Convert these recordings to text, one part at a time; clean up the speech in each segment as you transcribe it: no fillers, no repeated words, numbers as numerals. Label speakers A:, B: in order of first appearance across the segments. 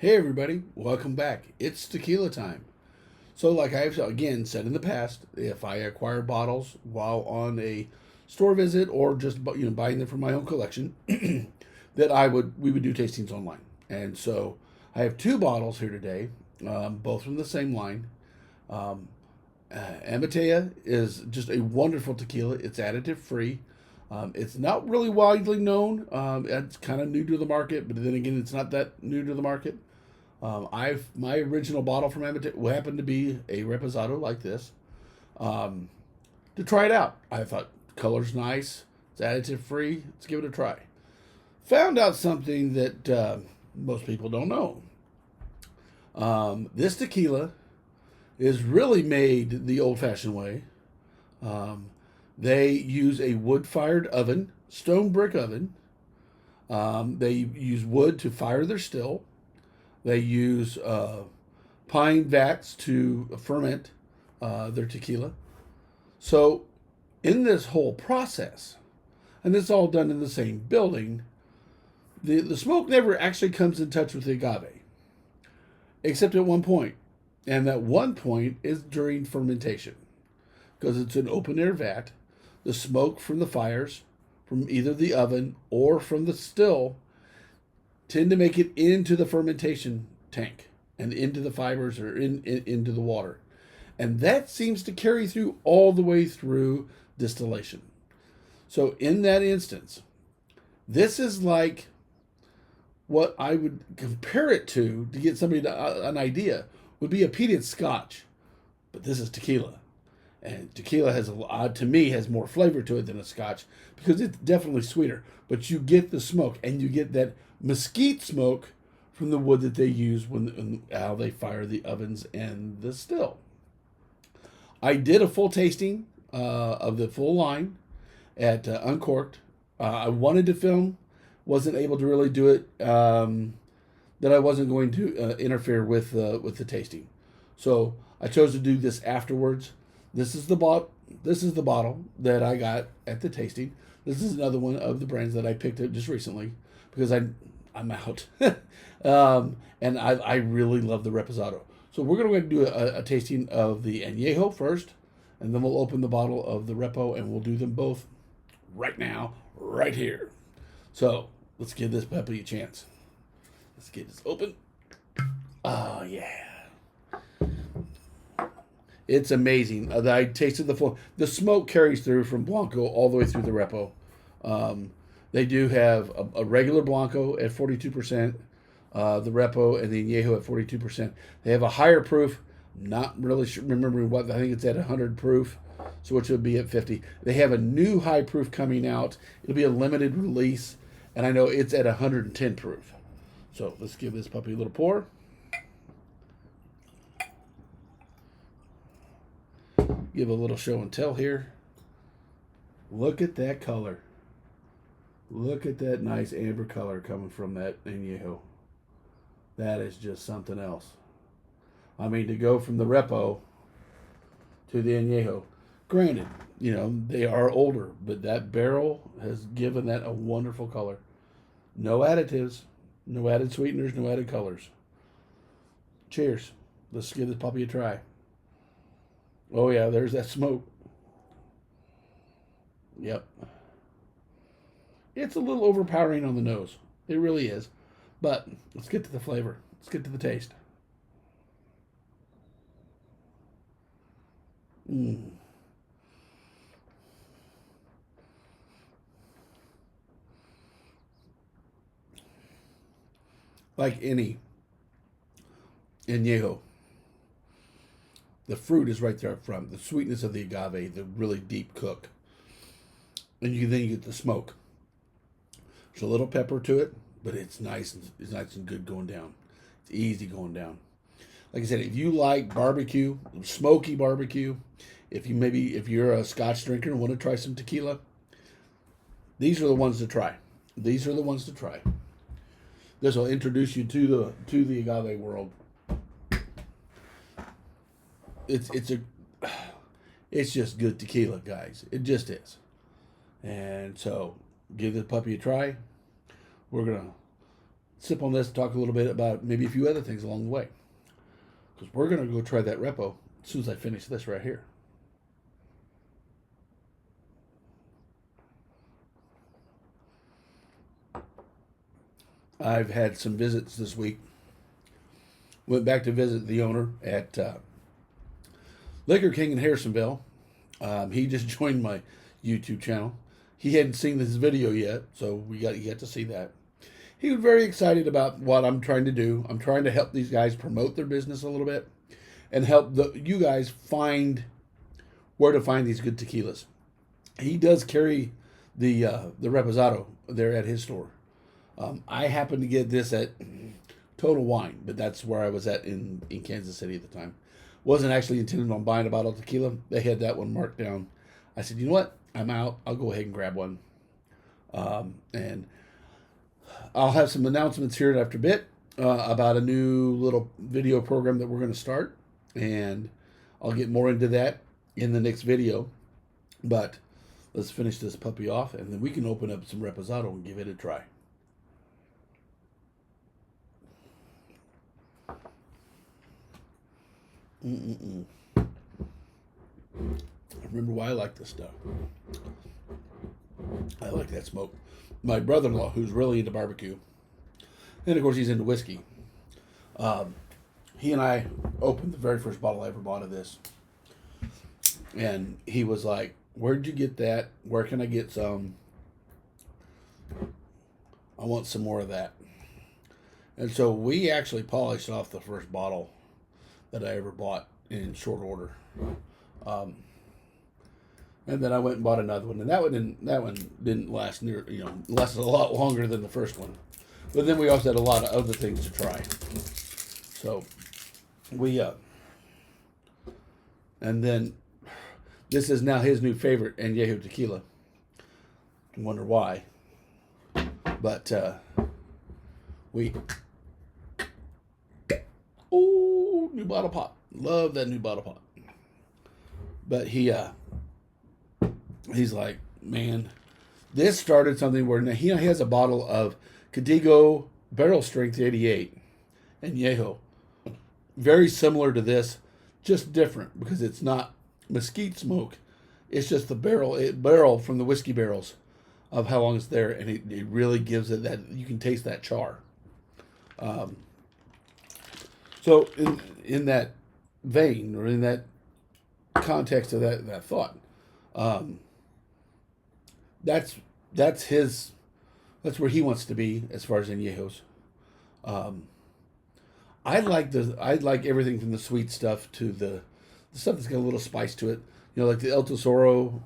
A: Hey everybody, welcome back. It's tequila time. So, like I've again said in the past, if I acquire bottles while on a store visit or just buying them for my own collection, that we would do tastings online. And so I have two bottles here today, both from the same line. Um, Amatea is just a wonderful tequila. It's additive free. It's not really widely known. It's kind of new to the market, but then again, it's not that new to the market. My original bottle from Amateur happened to be a Reposado like this. Um, to try it out, I thought color's nice. It's additive free. Let's give it a try. Found out something that most people don't know. This tequila is really made the old-fashioned way. Um, they use a wood-fired oven, stone brick oven. They use wood to fire their still. They use pine vats to ferment their tequila. So, in this whole process, and it's all done in the same building, the smoke never actually comes in touch with the agave, except at one point. And that one point is during fermentation, because it's an open air vat. The smoke from the fires, from either the oven or from the still, tend to make it into the fermentation tank and into the fibers or into the water. And that seems to carry through all the way through distillation. So in that instance, this is like what I would compare it to get somebody an idea would be a peated scotch, but this is tequila. And tequila to me, has more flavor to it than a scotch because it's definitely sweeter. But you get the smoke, and you get that mesquite smoke from the wood that they use when how they fire the ovens and the still. I did a full tasting of the full line at Uncorked. I wanted to film, wasn't able to really do it. That I wasn't going to interfere with the tasting, so I chose to do this afterwards. This is the bottle that I got at the tasting. This is another one of the brands that I picked up just recently because I'm out, and I really love the Reposado. So we're gonna go ahead and do a tasting of the Anejo first, and then we'll open the bottle of the Repo, and we'll do them both right now, right here. So let's give this puppy a chance. Let's get this open. Oh yeah. It's amazing. I tasted the smoke carries through from Blanco all the way through the Repo. Um, they do have a regular Blanco at 42%, the Repo and the Añejo at 42%. They have a higher proof. Not really remembering what, I think it's at 100 proof, so which would be at 50. They have a new high proof coming out. It'll be a limited release, and I know it's at 110 proof. So let's give this puppy a little pour. Give a little show and tell here. Look at that color. Look at that nice amber color coming from that Añejo. That is just something else. I mean, to go from the Repo to the Añejo. Granted, they are older, but that barrel has given that a wonderful color. No additives, no added sweeteners, no added colors. Cheers. Let's give this puppy a try. Oh yeah, there's that smoke. Yep. It's a little overpowering on the nose. It really is. But let's get to the flavor. Let's get to the taste. Mm. Like any añejo, the fruit is right there up front. The sweetness of the agave, the really deep cook, and then you get the smoke. There's a little pepper to it, but it's nice. It's nice and good going down. It's easy going down. Like I said, if you like barbecue, smoky barbecue, if you're a Scotch drinker and want to try some tequila, these are the ones to try. These are the ones to try. This will introduce you to the agave world. It's it's just good tequila, guys. It just is. And so, give this puppy a try. We're gonna sip on this, talk a little bit about maybe a few other things along the way. Because we're going to go try that Repo as soon as I finish this right here. I've had some visits this week. Went back to visit the owner at Liquor King in Harrisonville. He just joined my YouTube channel. He hadn't seen this video yet, so he got to see that. He was very excited about what I'm trying to do. I'm trying to help these guys promote their business a little bit and help you guys find where to find these good tequilas. He does carry the Reposado there at his store. I happened to get this at Total Wine, but that's where I was at in Kansas City at the time. Wasn't actually intending on buying a bottle of tequila. They had that one marked down. I said, you know what? I'm out. I'll go ahead and grab one. And I'll have some announcements here after a bit about a new little video program that we're going to start. And I'll get more into that in the next video. But let's finish this puppy off, and then we can open up some Reposado and give it a try. I remember why I like this stuff. I like that smoke. My brother-in-law, who's really into barbecue, and of course he's into whiskey, he and I opened the very first bottle I ever bought of this. And he was like, where'd you get that? Where can I get some? I want some more of that. And so we actually polished off the first bottle that I ever bought in short order. And then I went and bought another one, and that one didn't last lasted a lot longer than the first one. But then we also had a lot of other things to try. So we and then this is now his new favorite, Anejo Tequila. I wonder why. But new bottle pop. Love that new bottle pop. But he's like, man, this started something where now he has a bottle of Cadigo Barrel Strength 88 Anejo. Very similar to this, just different because it's not mesquite smoke. It's just the barrel from the whiskey barrels of how long it's there, and it really gives it that, you can taste that char. So in that vein, or in that context of that thought, that's where he wants to be as far as Añejos. I like everything from the sweet stuff to the stuff that's got a little spice to it. You know, like the El Tesoro,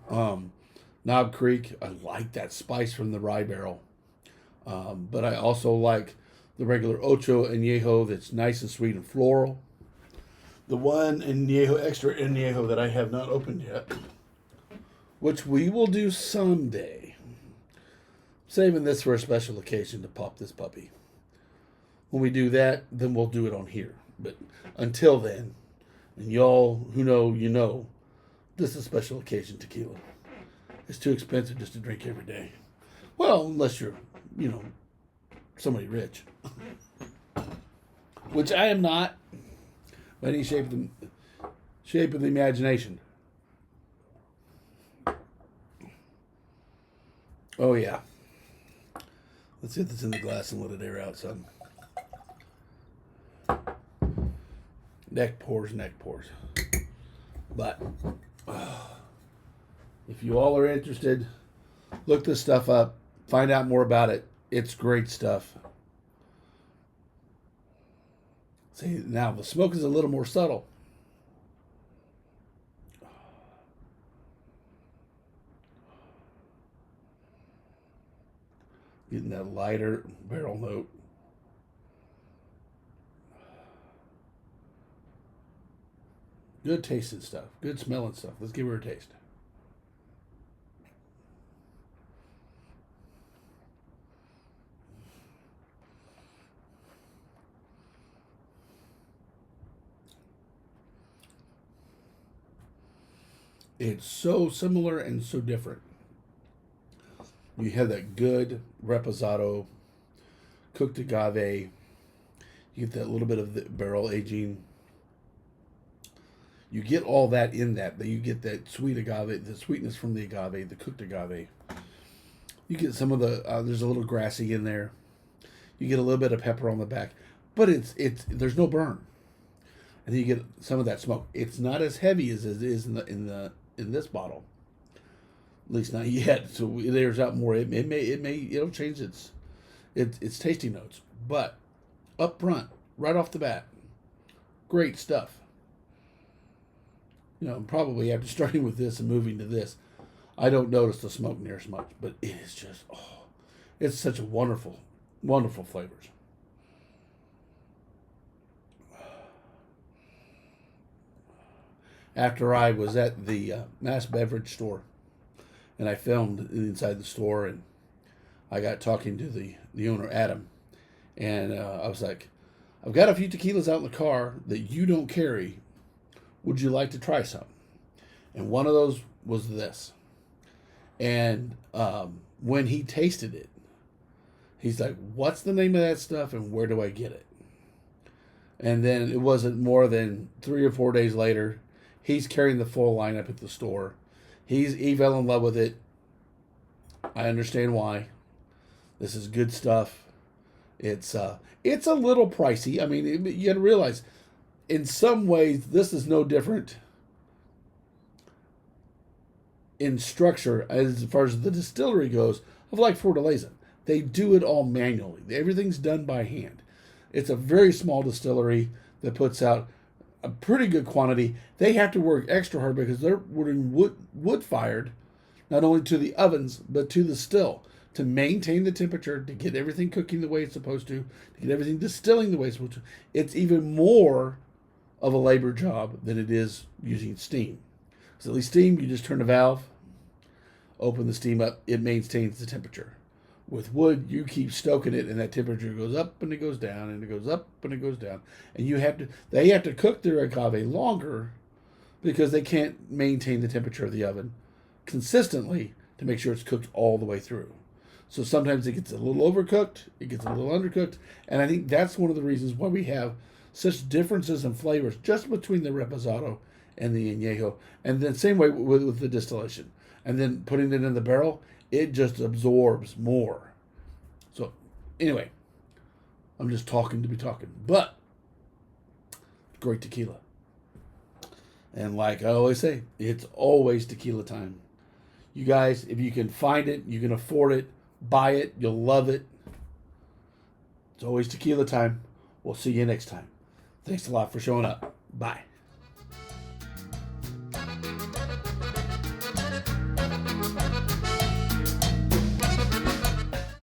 A: Knob Creek. I like that spice from the rye barrel. But I also like the regular Ocho Añejo that's nice and sweet and floral. The one Añejo, extra Añejo that I have not opened yet, which we will do someday. Saving this for a special occasion to pop this puppy. When we do that, then we'll do it on here. But until then, and y'all who know, you know, this is a special occasion tequila. It's too expensive just to drink every day. Well, unless you're, somebody rich. Which I am not, by any shape of the imagination. Oh, yeah. Let's get this in the glass and let it air out, son. Neck pours. But if you all are interested, look this stuff up. Find out more about it. It's great stuff. See, now the smoke is a little more subtle. Getting that lighter barrel note. Good tasting stuff. Good smelling stuff. Let's give her a taste. It's so similar and so different. You have that good Reposado cooked agave. You get that little bit of the barrel aging. You get all that in that. You get that sweet agave, the sweetness from the agave, the cooked agave. You get some of the, there's a little grassy in there. You get a little bit of pepper on the back, but there's no burn, and then you get some of that smoke. It's not as heavy as it is in this bottle, at least not yet. So it airs out more. It'll change its tasty notes, but up front, right off the bat, great stuff. Probably after starting with this and moving to this, I don't notice the smoke near as much, but it is just, it's such a wonderful, wonderful flavors. After I was at the mass beverage store, and I filmed inside the store, and I got talking to the owner, Adam, and I was like, I've got a few tequilas out in the car that you don't carry. Would you like to try some? And one of those was this. And when he tasted it, he's like, what's the name of that stuff and where do I get it? And then it wasn't more than 3 or 4 days later, he's carrying the full lineup at the store. He fell in love with it. I understand why. This is good stuff. It's a little pricey. I mean, you got to realize, in some ways, this is no different in structure as far as the distillery goes of like Fortaleza. They do it all manually. Everything's done by hand. It's a very small distillery that puts out a pretty good quantity. They have to work extra hard because they're putting wood fired, not only to the ovens, but to the still, to maintain the temperature, to get everything cooking the way it's supposed to get everything distilling the way it's supposed to. It's even more of a labor job than it is using steam. Because at least steam, you just turn the valve, open the steam up, it maintains the temperature. With wood, you keep stoking it, and that temperature goes up and it goes down, and it goes up and it goes down. And they have to cook their agave longer because they can't maintain the temperature of the oven consistently to make sure it's cooked all the way through. So sometimes it gets a little overcooked, it gets a little undercooked, and I think that's one of the reasons why we have such differences in flavors just between the Reposado and the Anejo. And then same way with the distillation. And then putting it in the barrel, it just absorbs more. So anyway, I'm just talking to be talking. But great tequila. And like I always say, it's always tequila time. You guys, if you can find it, you can afford it, buy it, you'll love it. It's always tequila time. We'll see you next time. Thanks a lot for showing up. Bye.